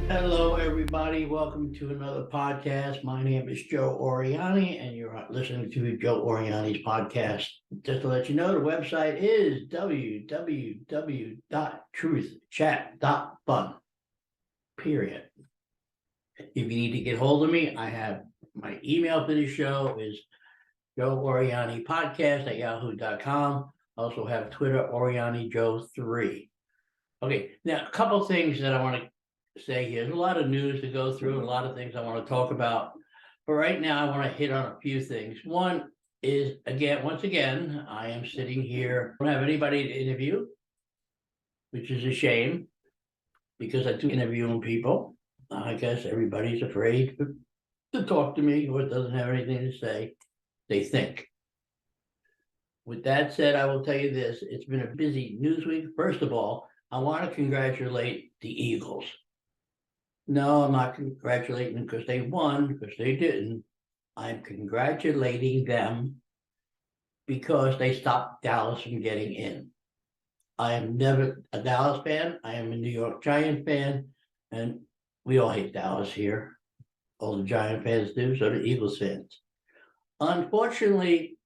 Hello, everybody. Welcome to another podcast. My name is Joe Oriani, and you're listening to Joe Oriani's podcast. Just to let you know, the website is www.truthchat.fun. Period. If you need to get hold of me, I have my email for the show is Joe Oriani Podcast at yahoo.com. Also have Twitter, Oriani Joe 3. Okay, now a couple things that I want to say here. There's a lot of news to go through, a lot of things I want to talk about. But right now, I want to hit on a few things. One is, once again, I am sitting here, I don't have anybody to interview, which is a shame because I do interviewing people. I guess everybody's afraid to talk to me or doesn't have anything to say, they think. With that said, I will tell you this, it's been a busy news week. First of all, I want to congratulate the Eagles. No, I'm not congratulating them because they won, because they didn't. I'm congratulating them because they stopped Dallas from getting in. I am never a Dallas fan. I am a New York Giant fan, and we all hate Dallas here. All the Giant fans do, so do Eagles fans. Unfortunately,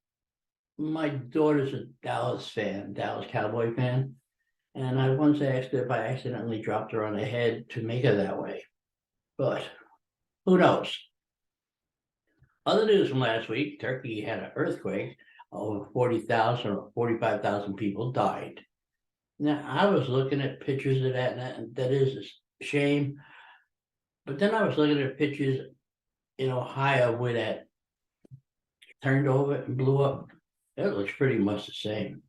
my daughter's a Dallas fan, Dallas Cowboy fan, and I once asked her if I accidentally dropped her on the head to make her that way. But who knows? Other news from last week, Turkey had an earthquake. Over 40,000 or 45,000 people died. Now, I was looking at pictures of that, and that is a shame. But then I was looking at pictures in Ohio where that turned over and blew up. It looks pretty much the same.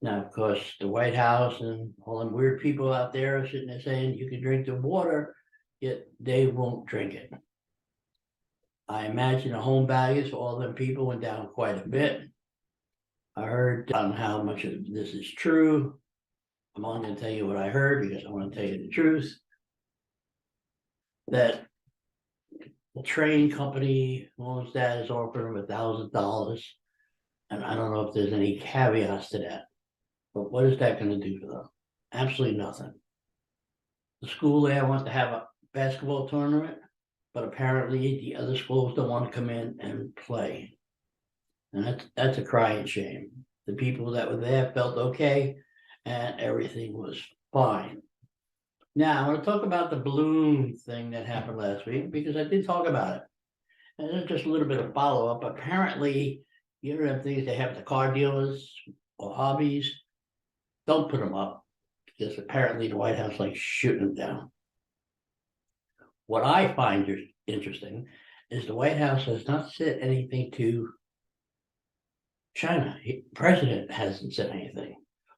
Now, of course, the White House and all them weird people out there are sitting there saying you can drink the water, yet they won't drink it. I imagine the home values for all them people went down quite a bit. I heard on how much of this is true. I'm only going to tell you what I heard because I want to tell you the truth. That the train company owns that is offering them $1,000. And I don't know if there's any caveats to that. But what is that going to do for them? Absolutely nothing. The school there wants to have a basketball tournament, but apparently the other schools don't want to come in and play. And that's a crying shame. The people that were there felt okay, and everything was fine. Now, I want to talk about the balloon thing that happened last week because I did talk about it. And it's just a little bit of follow up. Apparently, you know, them things they have at the car dealers or hobbies, don't put them up because apparently the White House likes shooting them down. What I find interesting is the White House has not said anything to China. The president hasn't said anything.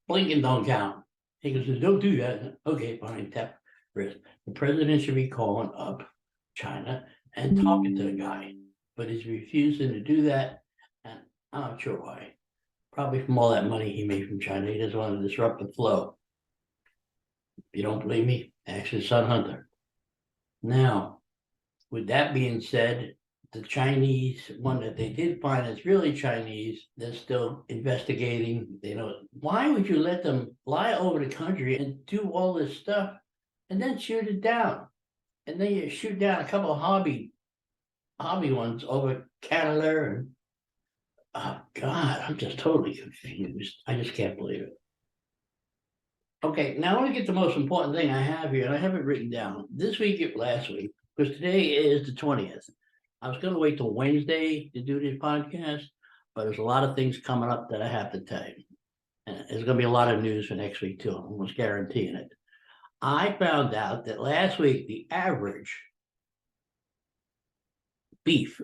Blinken don't count. He goes, don't do that. Okay, fine, tap wrist. The president should be calling up China and talking to the guy, but he's refusing to do that. And I'm not sure why. Probably from all that money he made from China. He doesn't want to disrupt the flow. If you don't believe me, ask his son Hunter. Now, with that being said, the Chinese one that they did find is really Chinese. They're still investigating. Why would you let them fly over the country and do all this stuff and then shoot it down? And then you shoot down a couple of hobby ones over Canada. And oh God, I'm just totally confused. I just can't believe it. Okay, now I want to get the most important thing I have here, and I have it written down. This week, last week, because today is the 20th. I was going to wait till Wednesday to do this podcast, but there's a lot of things coming up that I have to tell you. And there's going to be a lot of news for next week, too. I'm almost guaranteeing it. I found out that last week, the average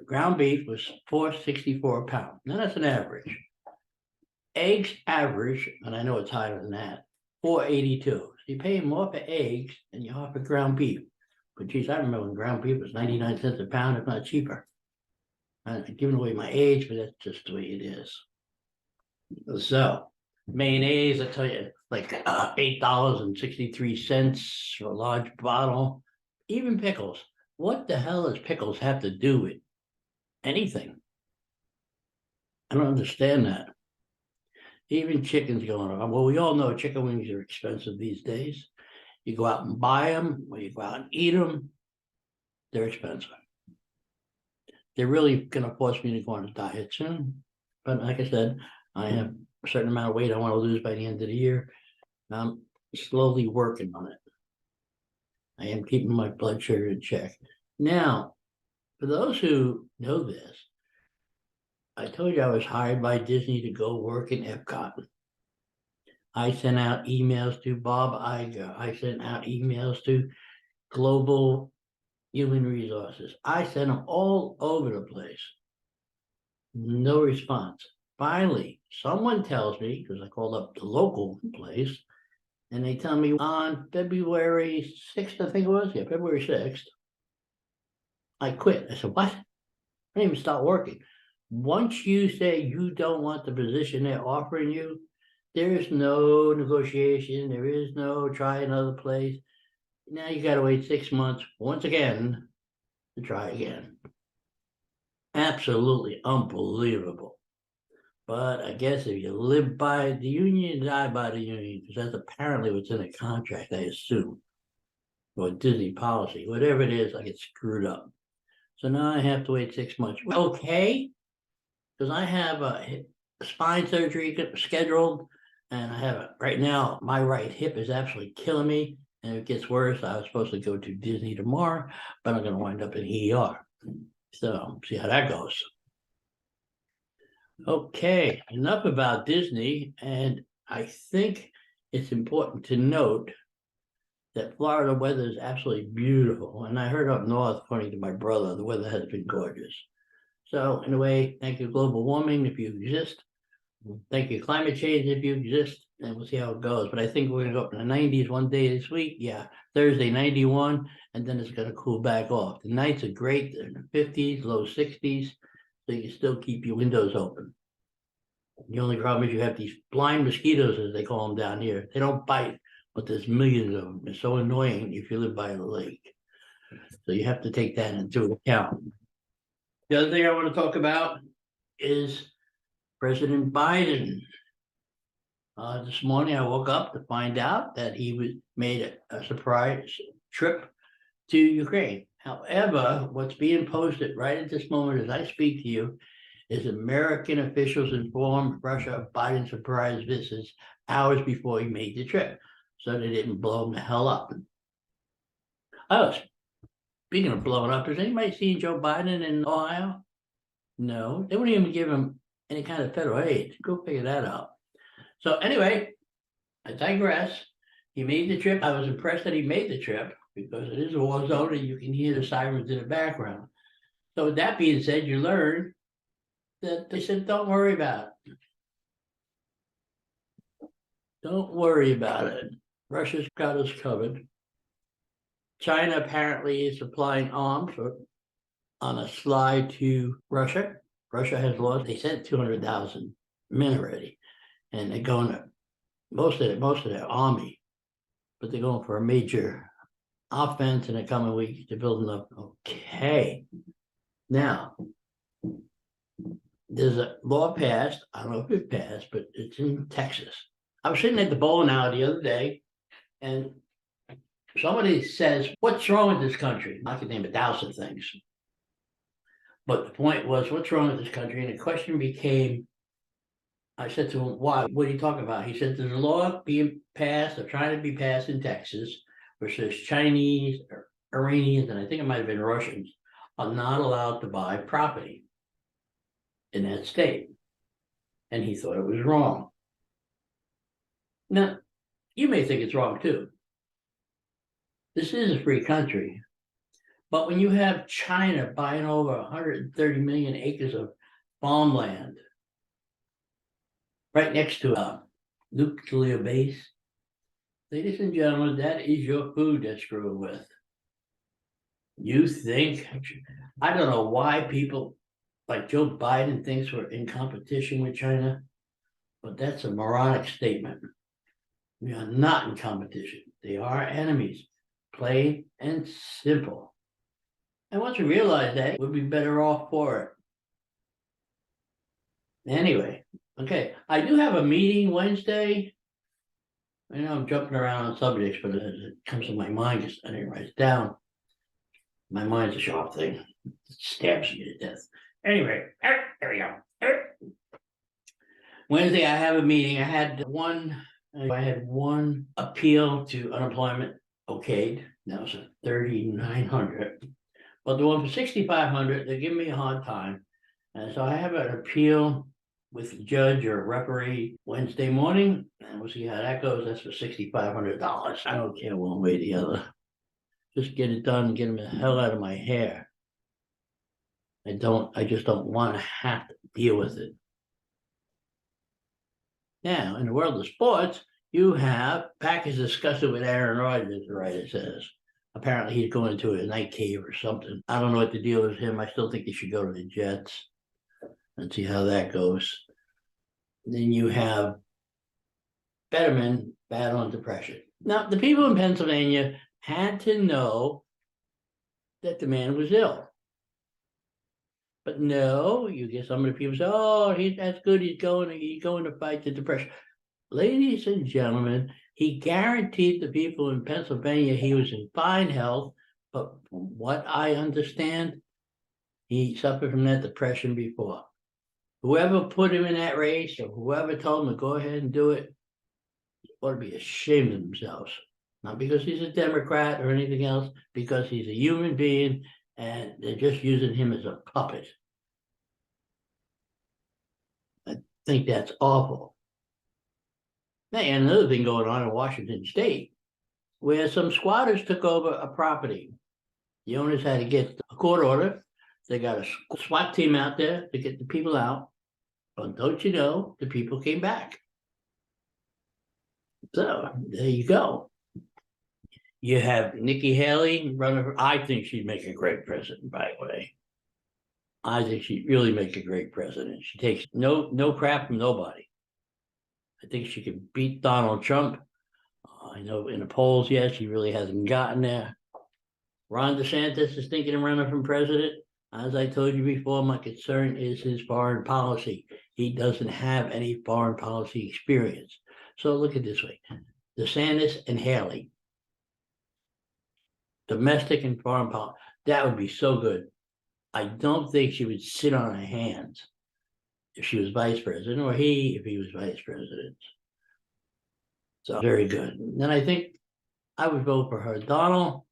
ground beef was $4.64 a pound. Now, that's an average. Eggs average, and I know it's higher than that, $4.82. So you pay more for eggs than you are for ground beef. But geez, I remember when ground beef was 99 cents a pound, if not cheaper. I'm giving away my age, but that's just the way it is. So mayonnaise, I tell you, like $8.63 for a large bottle. Even pickles. What the hell does pickles have to do with anything? I don't understand that. Even chicken's going on. Well, we all know chicken wings are expensive these days. you go out and buy them, or you go out and eat them, they're expensive. They're really gonna force me to go on a diet soon. But like I said, I have a certain amount of weight I want to lose by the end of the year. I'm slowly working on it. I am keeping my blood sugar in check. Now, for those who know this, I told you I was hired by Disney to go work in Epcot. I sent out emails to Bob Iger. I sent out emails to Global Human Resources. I sent them all over the place. No response. Finally, someone tells me, because I called up the local place, and they tell me on February 6th, I think it was, yeah, February 6th, I quit. I said, what? I didn't even start working. Once you say you don't want the position they're offering you, there is no negotiation. There is no try another place. Now you got to wait 6 months once again to try again. Absolutely unbelievable. But I guess if you live by the union, die by the union, because that's apparently what's in the contract, I assume. Or Disney policy, whatever it is, I get screwed up. So now I have to wait 6 months. Okay, because I have a spine surgery scheduled, and I have right now, my right hip is absolutely killing me, and it gets worse. I was supposed to go to Disney tomorrow, but I'm going to wind up in ER. So see how that goes. Okay, enough about Disney, and I think it's important to note that Florida weather is absolutely beautiful. And I heard up north, according to my brother, the weather has been gorgeous. So in a way, thank you global warming if you exist. Thank you climate change if you exist, and we'll see how it goes. But I think we're gonna go up in the 90s one day this week. Yeah, Thursday 91, and then it's gonna cool back off. The nights are great, they're in the 50s, low 60s, so you can still keep your windows open. The only problem is you have these blind mosquitoes, as they call them down here. They don't bite, but there's millions of them. It's so annoying if you live by the lake. So you have to take that into account. The other thing I want to talk about is President Biden. This morning I woke up to find out that he made a surprise trip to Ukraine. However, what's being posted right at this moment as I speak to you is American officials informed Russia of Biden's surprise visits hours before he made the trip, so they didn't blow him the hell up. Oh, speaking of blowing up, has anybody seen Joe Biden in Ohio? No, they wouldn't even give him any kind of federal aid. Go figure that out. So anyway, I digress. He made the trip. I was impressed that he made the trip because it is a war zone and you can hear the sirens in the background. So with that being said, you learn that they said, don't worry about it. Don't worry about it. Russia's got us covered. China apparently is supplying arms on a slide to Russia. Russia has lost, they sent 200,000 men already, and they're going to most of their army, but they're going for a major offense in the coming weeks. They're building up. Okay. Now, there's a law passed. I don't know if it passed, but it's in Texas. I was sitting at the bowling alley the other day, and somebody says, what's wrong with this country? I could name 1,000 things. But the point was, what's wrong with this country? And the question became, I said to him, why? What are you talking about? He said, there's a law being passed or trying to be passed in Texas, which says Chinese, or Iranians, and I think it might have been Russians, are not allowed to buy property in that state. And he thought it was wrong. Now, you may think it's wrong too. This is a free country. But when you have China buying over 130 million acres of farmland right next to a nuclear base, ladies and gentlemen, that is your food they're screwing with. You think, I don't know why people like Joe Biden thinks we're in competition with China, but that's a moronic statement. We are not in competition. They are enemies, plain and simple. And once we realize that, we'll be better off for it. Anyway, okay, I do have a meeting Wednesday I know I'm jumping around on subjects, but as it comes to my mind, I didn't write it down. My mind's a sharp thing. It stabs you to death. Anyway, there we go. Wednesday, I have a meeting. I had one appeal to unemployment okayed. That was a 3,900. But the one for 6,500, they're giving me a hard time. And so I have an appeal with the judge or referee Wednesday morning, and we'll see how that goes. That's for $6,500. I don't care one way or the other. Just get it done, get them the hell out of my hair. I just don't want to have to deal with it. Now, in the world of sports, you have Packers discussing with Aaron Rodgers, the writer says. Apparently he's going to a night cave or something. I don't know what the deal is with him. I still think he should go to the Jets and see how that goes. Then you have Fetterman battling depression. Now, the people in Pennsylvania had to know that the man was ill. But no, you get some of the people say, oh, that's good, he's going to fight the depression. Ladies and gentlemen, he guaranteed the people in Pennsylvania he was in fine health, but from what I understand, he suffered from that depression before. Whoever put him in that race or whoever told him to go ahead and do it ought to be ashamed of themselves. Not because he's a Democrat or anything else, because he's a human being and they're just using him as a puppet. I think that's awful. And another thing going on in Washington State, where some squatters took over a property. The owners had to get a court order. They got a SWAT team out there to get the people out. But don't you know, the people came back. So there you go. You have Nikki Haley running for, I think she'd make a great president, by the way. I think she'd really make a great president. She takes no crap from nobody. I think she could beat Donald Trump. I know in the polls, yes, she really hasn't gotten there. Ron DeSantis is thinking of running for president. As I told you before, my concern is his foreign policy. He doesn't have any foreign policy experience. So look at it this way. DeSantis and Haley. Domestic and foreign policy. That would be so good. I don't think she would sit on her hands if she was vice president, or he if he was vice president. So very good. Then I think I would vote for her. Donald,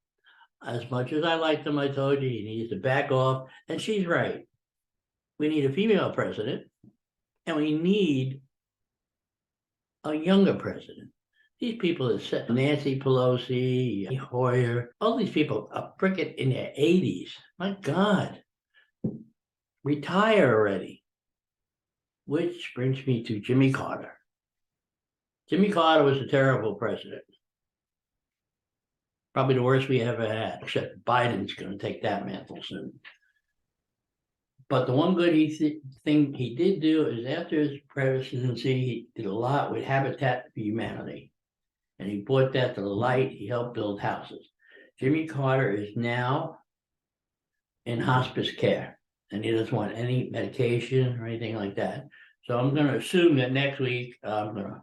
as much as I liked him, I told you he needs to back off. And she's right. We need a female president, and we need a younger president. These people that said Nancy Pelosi, Hoyer, all these people are freaking in their 80s. My God. Retire already. Which brings me to Jimmy Carter. Jimmy Carter was a terrible president. Probably the worst we ever had, except Biden's going to take that mantle soon. But the one good thing he did do is after his presidency, he did a lot with Habitat for Humanity. And he brought that to the light. He helped build houses. Jimmy Carter is now in hospice care, and he doesn't want any medication or anything like that. So I'm going to assume that next week, I'm going to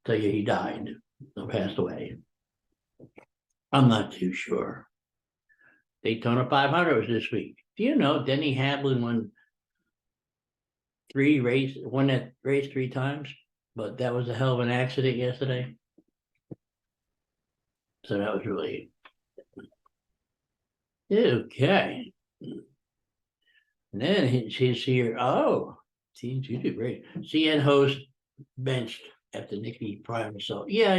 tell you he died or passed away. I'm not too sure. Daytona 500 was this week. Do you know Denny Hamlin won that race 3 times? But that was a hell of an accident yesterday. So that was really okay. And then he's here. Oh, seems you did great. CN host benched after Nikki Prime. So yeah,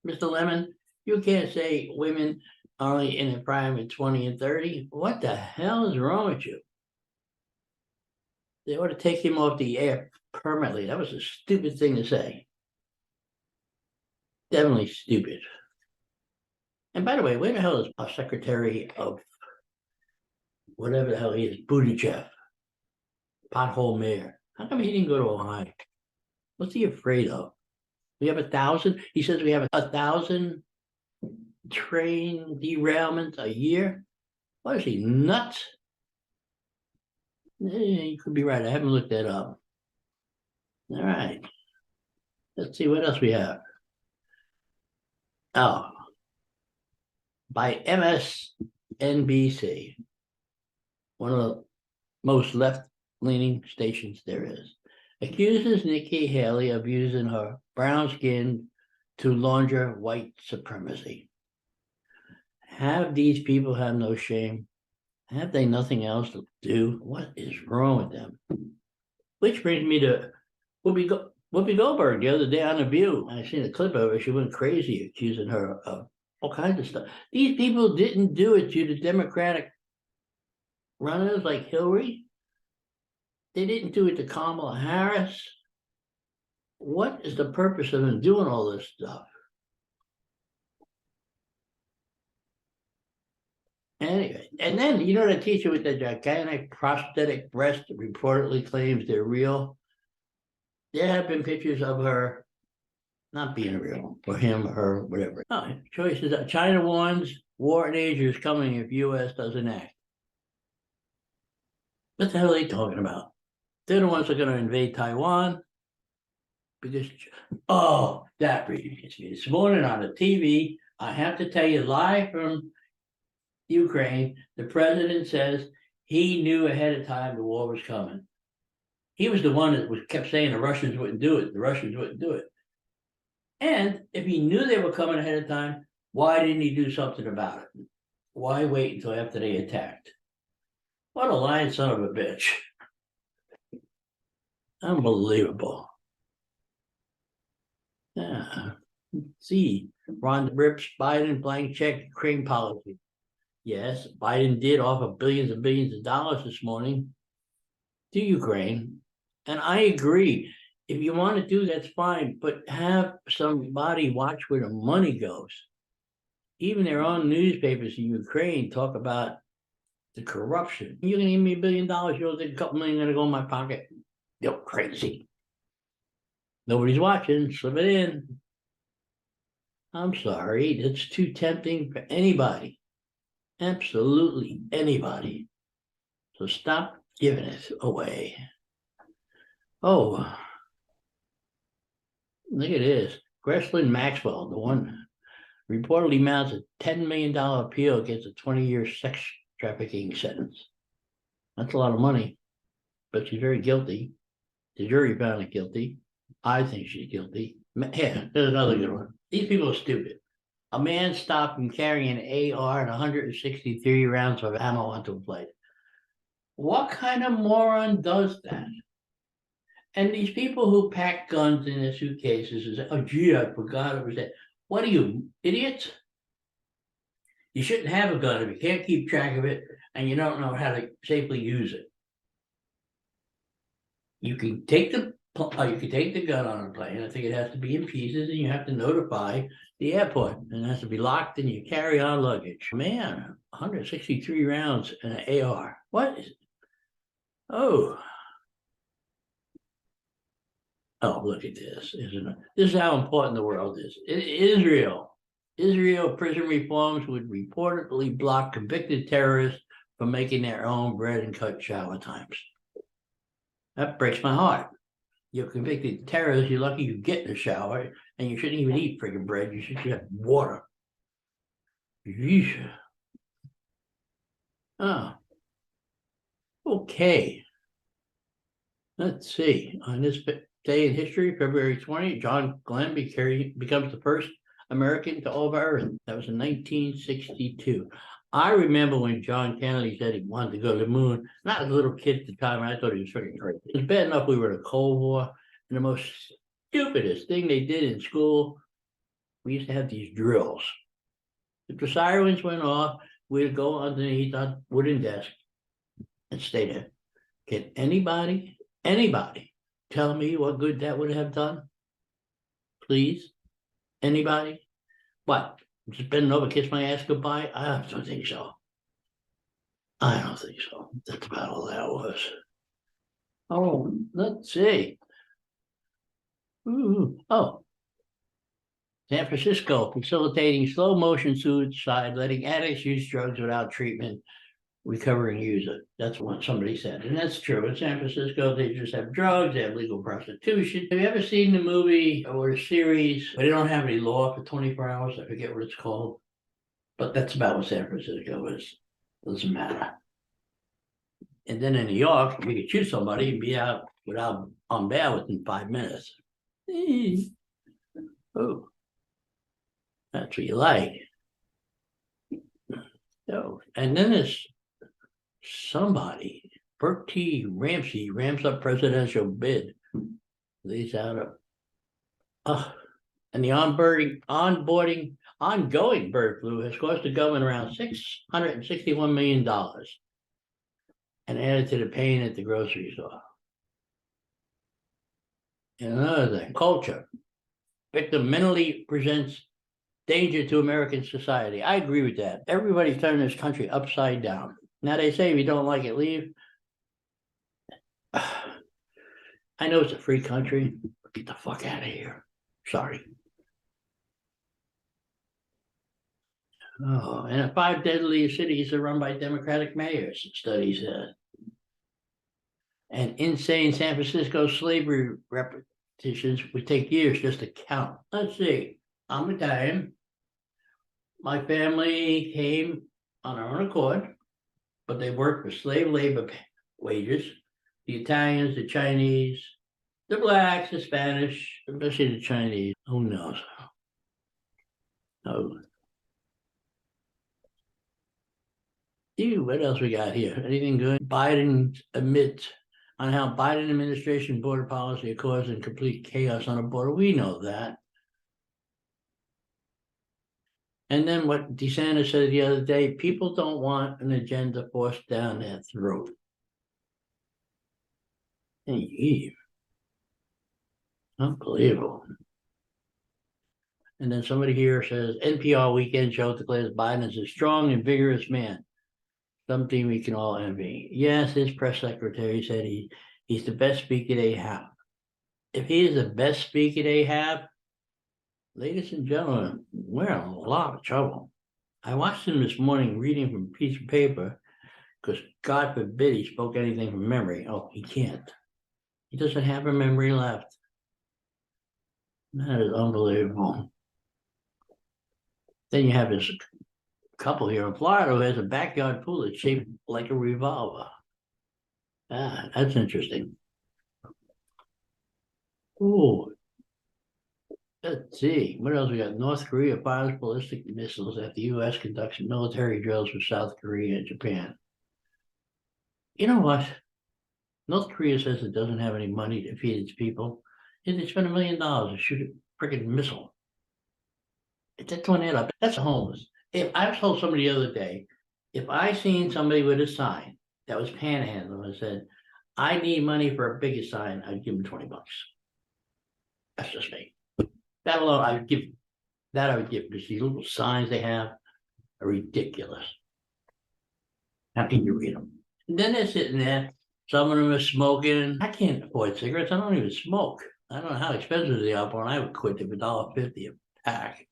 Mr. Lemon, you can't say women are only in the prime at 20 and 30. What the hell is wrong with you? They ought to take him off the air permanently. That was a stupid thing to say. Definitely stupid. And by the way, where the hell is our Secretary of whatever the hell he is, Buttigieg, pothole mayor? How come he didn't go to Ohio? What's he afraid of? We have 1,000. He says we have 1,000 train derailments a year. What is he, nuts? You could be right. I haven't looked that up. All right. Let's see what else we have. Oh, by MSNBC, one of the most left-leaning stations there is, accuses Nikki Haley of using her brown skin to launder white supremacy. Have these people have no shame? Have they nothing else to do? What is wrong with them? Which brings me to Whoopi Goldberg the other day on The View. I seen a clip of her. She went crazy accusing her of all kinds of stuff. These people didn't do it to the Democratic runners like Hillary. They didn't do it to Kamala Harris. What is the purpose of them doing all this stuff? Anyway, and then you know that teacher with the gigantic prosthetic breast reportedly claims they're real. There have been pictures of her not being real, or him, or her, whatever. Oh, choices. China warns war in Asia is coming if U.S. doesn't act. What the hell are they talking about? They're the ones that are going to invade Taiwan. Because, oh, that really gets me. This morning on the TV, I have to tell you, live from Ukraine, the president says he knew ahead of time the war was coming. He was the one that kept saying the Russians wouldn't do it. The Russians wouldn't do it. And if he knew they were coming ahead of time, why didn't he do something about it? Why wait until after they attacked? What a lying son of a bitch. Unbelievable. Yeah. Let's see, Ron rips Biden blank check Ukraine policy. Yes, Biden did offer billions and billions of dollars this morning to Ukraine. And I agree. If you want to do that's fine, but have somebody watch where the money goes. Even their own newspapers in Ukraine talk about the corruption. You're going to give me $1 billion, you'll think a couple million going to go in my pocket. You're crazy. Nobody's watching, slip it in. I'm sorry, that's too tempting for anybody. Absolutely anybody. So stop giving it away. Oh, look at this. Ghislaine Maxwell, the one reportedly mounts a $10 million appeal against a 20-year sex trafficking sentence. That's a lot of money, but she's very guilty. The jury found her guilty. I think she's guilty. Yeah, there's another good one. These people are stupid. A man stopped from carrying an AR and 163 rounds of ammo onto a plane. What kind of moron does that? And these people who pack guns in their suitcases and say, oh, gee, I forgot it was that. What are you, idiots? You shouldn't have a gun if you can't keep track of it and you don't know how to safely use it. You can take the gun on a plane. I think it has to be in pieces, and you have to notify the airport, and it has to be locked in your carry-on luggage. Man, 163 rounds in an AR. What is it? Oh, look at this, isn't it? This is how important the world is. Israel prison reforms would reportedly block convicted terrorists from making their own bread and cut shower times. That breaks my heart. You're convicted terrorist, you're lucky you get in the shower, and you shouldn't even eat freaking bread. You should have water. Yeesh. Oh. Okay. Let's see. On this day in history, February 20, John Glenn becomes the first American to orbit Earth. That was in 1962. I remember when John Kennedy said he wanted to go to the moon. Not as a little kid at the time, I thought he was freaking crazy. It was bad enough we were in a Cold War, and the most stupidest thing they did in school, we used to have these drills. If the sirens went off, we'd go underneath our wooden desk and stay there. Can anybody tell me what good that would have done? Please? Anybody? What? Just bending over, kiss my ass goodbye? I don't think so. I don't think so. That's about all that was. Oh, let's see. Ooh. Oh. San Francisco facilitating slow motion suicide, letting addicts use drugs without treatment. recover and use it. That's what somebody said, and that's true. In San Francisco, they just have drugs, they have legal prostitution. Have you ever seen the movie or a series where they don't have any law for 24 hours? I forget what it's called, but that's about what San Francisco is. Doesn't matter. And then in New York, we could shoot somebody and be out without on bail within 5 minutes. Oh, that's what you like. So, and then there's somebody, Burke T. Ramsey, ramps up presidential bid. Leads out of, and the ongoing bird flu has cost the government around $661 million and added to the pain at the grocery store. And another thing, culture. Victim mentally presents danger to American society. I agree with that. Everybody's turning this country upside down. Now they say if you don't like it, leave. I know it's a free country, but get the fuck out of here. Sorry. Oh, and the 5 deadliest cities are run by Democratic mayors, studies said. And insane San Francisco slavery repetitions would take years just to count. Let's see. I'm Italian. My family came on our own accord, but they worked for slave labor wages. The Italians, the Chinese, the blacks, the Spanish, especially the Chinese. Who knows? Oh. Ew, what else we got here? Anything good? Biden admits on how Biden administration border policy are causing complete chaos on the border. We know that. And then what DeSantis said the other day, people don't want an agenda forced down their throat. Hey, unbelievable. And then somebody here says, NPR Weekend Show declares Biden is a strong and vigorous man. Something we can all envy. Yes, his press secretary said he's the best speaker they have. If he is the best speaker they have, ladies and gentlemen, we're in a lot of trouble. I watched him this morning reading from a piece of paper because God forbid he spoke anything from memory. Oh, he can't. He doesn't have a memory left. That is unbelievable. Then you have this couple here in Florida who has a backyard pool that's shaped like a revolver. Ah, that's interesting. Oh, let's see. What else we got? North Korea fires ballistic missiles after the U.S. conducts military drills with South Korea and Japan. You know what? North Korea says it doesn't have any money to feed its people. And they spend $1 million to shoot a freaking missile. That's one up. That's homeless. If I told somebody the other day, if I seen somebody with a sign that was panhandling and said, I need money for a bigger sign, I'd give them $20. That's just me. That alone, I would give because these little signs they have are ridiculous. How can you read them? And then they're sitting there, some of them are smoking. I can't afford cigarettes. I don't even smoke. I don't know how expensive they are, but I would quit them for $1.50 a pack.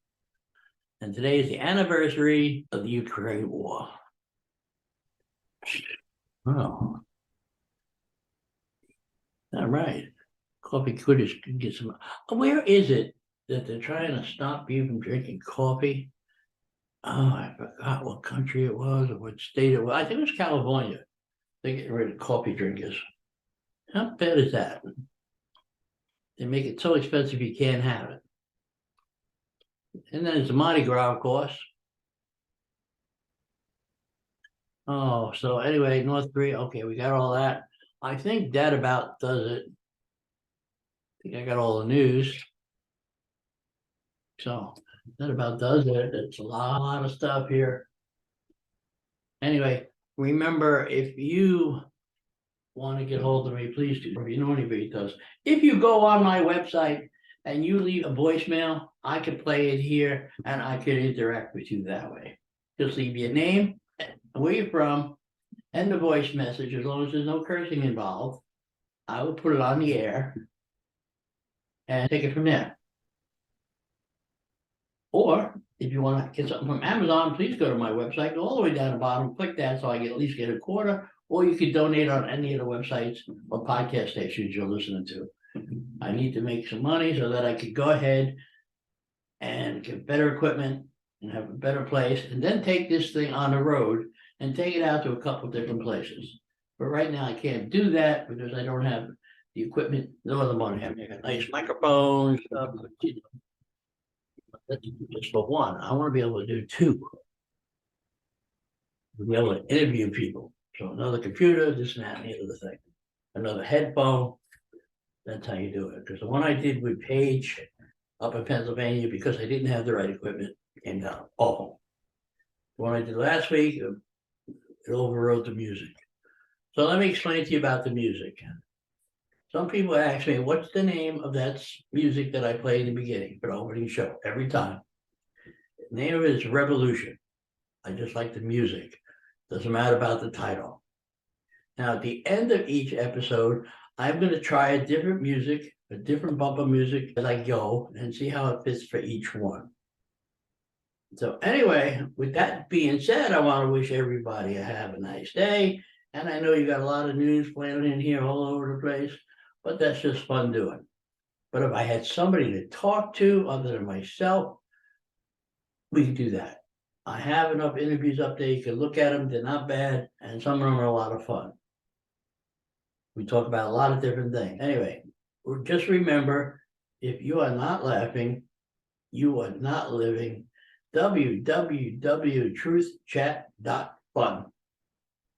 And today is the anniversary of the Ukraine war. Oh. All right. Coffee critters can get some. Where is it that they're trying to stop you from drinking coffee? Oh, I forgot what country it was or what state it was. I think it was California. They're getting rid of coffee drinkers. How bad is that? They make it so expensive you can't have it. And then there's the Mardi Gras, of course. Oh, so anyway, North Korea. Okay, we got all that. I think that about does it. I think I got all the news. So that about does it. It's a lot of stuff here. Anyway, remember, if you want to get hold of me, please do. If you know anybody does. If you go on my website and you leave a voicemail, I can play it here and I can interact with you that way. Just leave your name, where you're from, and the voice message. As long as there's no cursing involved, I will put it on the air and take it from there. Or if you want to get something from Amazon, please go to my website, go all the way down the bottom, click that so I can at least get a quarter, or you can donate on any of the websites or podcast stations you're listening to. I need to make some money so that I could go ahead and get better equipment and have a better place, and then take this thing on the road and take it out to a couple different places. But right now I can't do that because I don't have the equipment, nor the money. I make a nice microphone and stuff, but, you know, that's just for one. I want to be able to do two. Be able to interview people. So another computer, this and that and the other thing. Another headphone. That's how you do it. Because the one I did with Paige up in Pennsylvania, because I didn't have the right equipment, came down awful. The one I did last week, it overrode the music. So let me explain to you about the music. Some people ask me, what's the name of that music that I play in the beginning for the opening show every time? The name of it is Revolution. I just like the music. Doesn't matter about the title. Now, at the end of each episode, I'm going to try a different music, a different bump of music as I go, and see how it fits for each one. So anyway, with that being said, I want to wish everybody a have a nice day. And I know you got a lot of news planted in here all over the place, but that's just fun doing. But if I had somebody to talk to other than myself, we could do that. I have enough interviews up there. You can look at them. They're not bad. And some of them are a lot of fun. We talk about a lot of different things. Anyway, just remember, if you are not laughing, you are not living. www.truthchat.fun.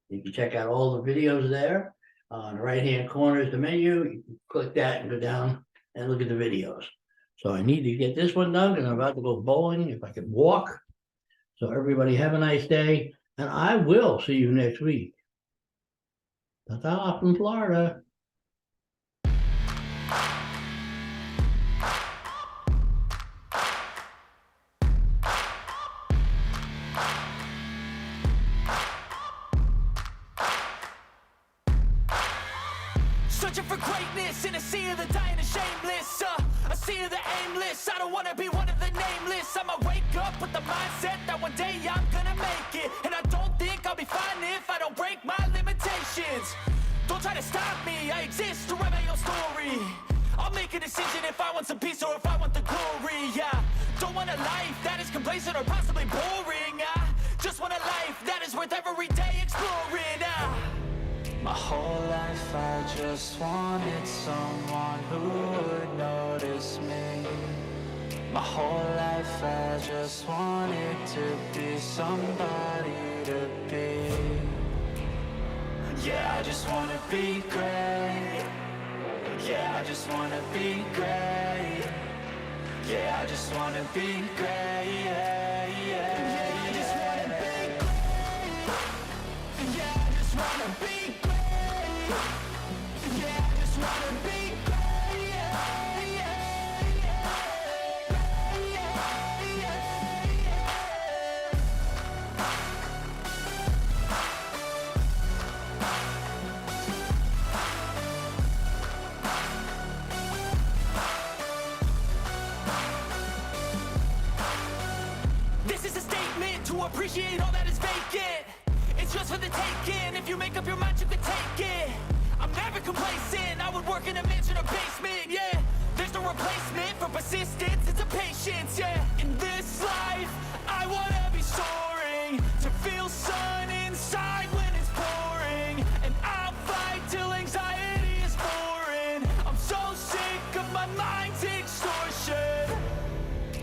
You can check out all the videos there. On the right-hand corner is the menu. You can click that and go down and look at the videos. So I need to get this one done because I'm about to go bowling if I can walk. So everybody have a nice day, and I will see you next week. Ta-ta from Florida. Searching for greatness in a sea of the dying and shameless, a sea of the aimless. I don't wanna be one of the nameless. I'ma wake up with the mindset that one day I'm gonna make it, and I don't think I'll be fine if I don't break my limitations. Don't try to stop me, I exist to write my own story. I'll make a decision if I want some peace or if I want the glory. Yeah, don't want a life that is complacent or possibly boring. I just want a life that is worth every day exploring. My whole life I just wanted someone who would notice me. My whole life I just wanted to be somebody to be. Yeah, I just wanna be great. Yeah, I just wanna be great. Yeah, I just wanna be great. Yeah, yeah, I just wanna be great. Yeah, I just wanna be great. Yeah, I just wanna be great. Yeah, yeah, This is a statement to appreciate all that is vacant. It's just for the taking. If you make up your mind, you can take it. I'm never complacent. I would work in a mansion or basement, yeah. There's no replacement for persistence, it's a patience, yeah. In this life, I wanna be soaring, to feel sun inside when it's pouring, and I'll fight till anxiety is foreign. I'm so sick of my mind's extortion.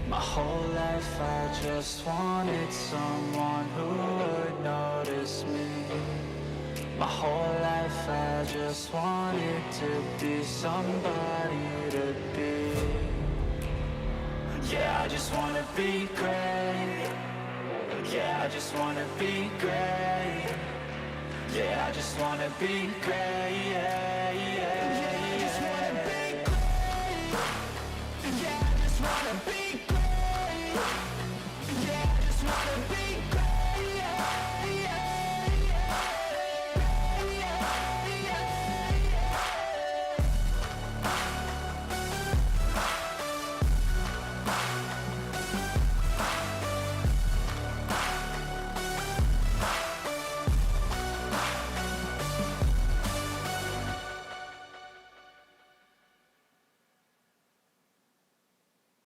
My whole life I just wanted someone who would notice me. My whole life I just wanted to be somebody to be. Yeah, I just wanna be great. Yeah, I just wanna be great. Yeah, I just wanna be great. Yeah, yeah.